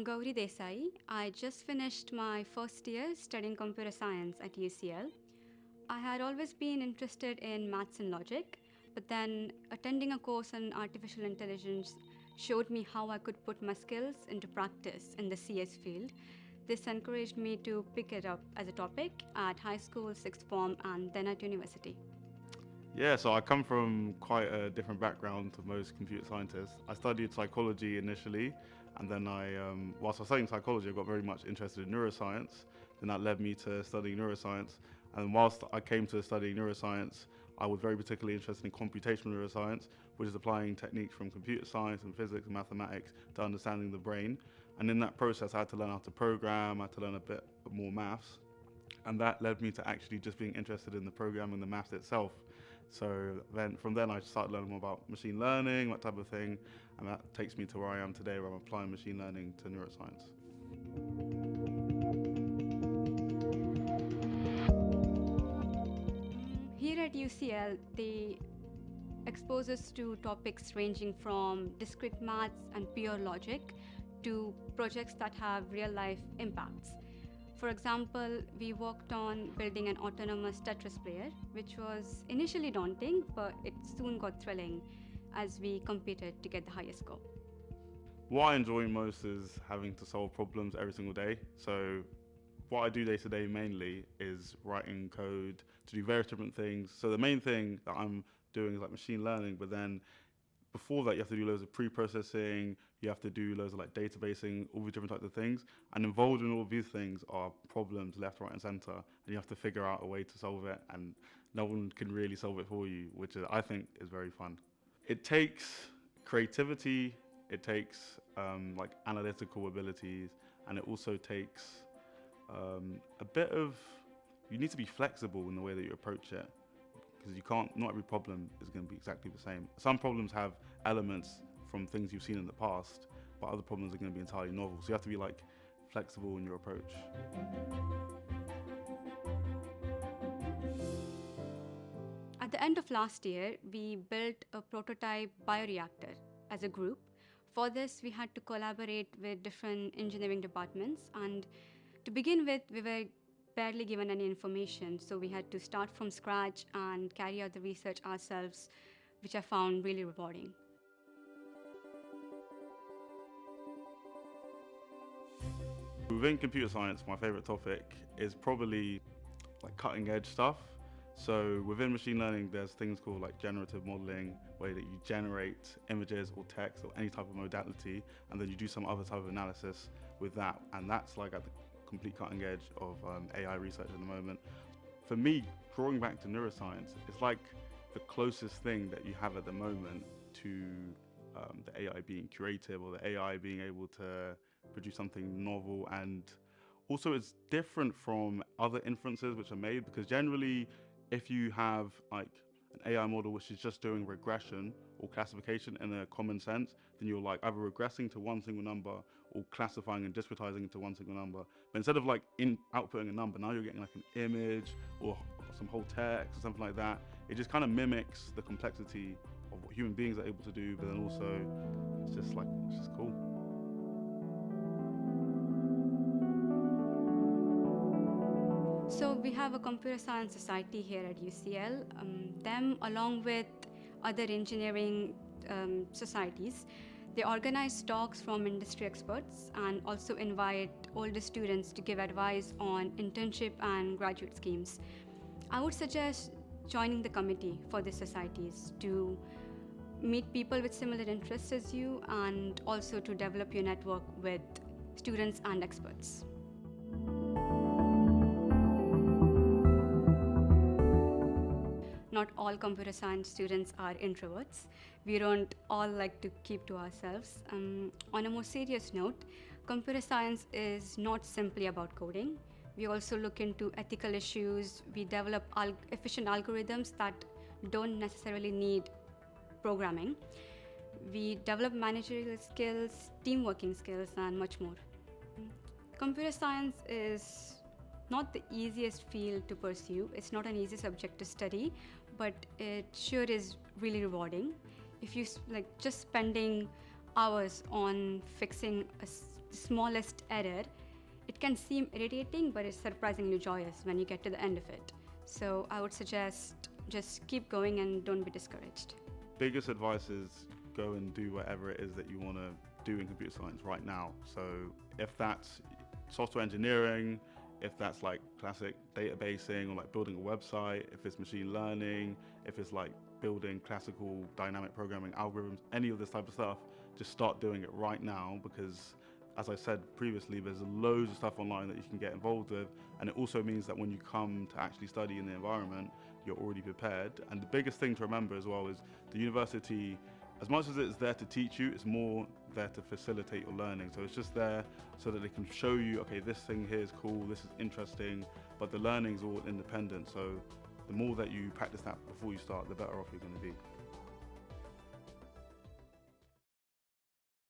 I'm Gauri Desai. I just finished my first year studying computer science at UCL. I had always been interested in maths and logic, but then attending a course on artificial intelligence showed me how I could put my skills into practice in the CS field. This encouraged me to pick it up as a topic at high school, sixth form, and then at university. Yeah, so I come from quite a different background to most computer scientists. I studied psychology initially, and then whilst I was studying psychology, I got very much interested in neuroscience. Then that led me to studying neuroscience. And whilst I came to studying neuroscience, I was very particularly interested in computational neuroscience, which is applying techniques from computer science and physics and mathematics to understanding the brain. And in that process, I had to learn how to program, I had to learn a bit more maths. And that led me to actually just being interested in the programming, the maths itself. So then, from then, I started learning more about machine learning, that type of thing, and that takes me to where I am today, where I'm applying machine learning to neuroscience. Here at UCL, they expose us to topics ranging from discrete maths and pure logic to projects that have real life impacts. For example, we worked on building an autonomous Tetris player, which was initially daunting, but it soon got thrilling as we competed to get the highest score. What I enjoy most is having to solve problems every single day. So what I do day to day mainly is writing code to do various different things. So the main thing that I'm doing is like machine learning, but then before that you have to do loads of pre-processing, you have to do loads of like databasing, all these different types of things. And involved in all of these things are problems left, right and center, and you have to figure out a way to solve it, and no one can really solve it for you, which I think is very fun. It takes creativity, it takes like analytical abilities, and it also takes a bit of, you need to be flexible in the way that you approach it, because you can't, not every problem is going to be exactly the same. Some problems have elements from things you've seen in the past, but other problems are going to be entirely novel. So you have to be like flexible in your approach. At the end of last year, we built a prototype bioreactor as a group. For this, we had to collaborate with different engineering departments, and to begin with, we were barely given any information, so we had to start from scratch and carry out the research ourselves, which I found really rewarding. Within computer science, my favorite topic is probably like cutting edge stuff. So within machine learning, there's things called like generative modeling, where that you generate images or text or any type of modality, and then you do some other type of analysis with that. And that's like at the complete cutting edge of AI research at the moment. For me, drawing back to neuroscience, it's like the closest thing that you have at the moment to the AI being creative, or the AI being able to produce something novel. And also it's different from other inferences which are made, because generally if you have like an AI model which is just doing regression or classification in a common sense, then you're like either regressing to one single number or classifying and discretizing into one single number. But instead of like outputting a number, now you're getting like an image or some whole text or something like that. It just kind of mimics the complexity of what human beings are able to do, but then also it's just cool. So we have a computer science society here at UCL. Them, along with other engineering societies, they organize talks from industry experts and also invite older students to give advice on internship and graduate schemes. I would suggest joining the committee for these societies to meet people with similar interests as you, and also to develop your network with students and experts. Not all computer science students are introverts. We don't all like to keep to ourselves. On a more serious note, computer science is not simply about coding. We also look into ethical issues. We develop efficient algorithms that don't necessarily need programming. We develop managerial skills, team working skills, and much more. Computer science is not the easiest field to pursue. It's not an easy subject to study, but it sure is really rewarding. If you like just spending hours on fixing a the smallest error, it can seem irritating, but it's surprisingly joyous when you get to the end of it. So I would suggest just keep going and don't be discouraged. Biggest advice is go and do whatever it is that you want to do in computer science right now. So if that's software engineering, if that's like classic databasing or like building a website, if it's machine learning, if it's like building classical dynamic programming algorithms, any of this type of stuff, just start doing it right now, because as I said previously, there's loads of stuff online that you can get involved with, and it also means that when you come to actually study in the environment, you're already prepared. And the biggest thing to remember as well is the university, as much as it's there to teach you, it's more there to facilitate your learning. So it's just there so that they can show you, okay, this thing here is cool, this is interesting, but the learning's all independent. So the more that you practice that before you start, the better off you're going to be.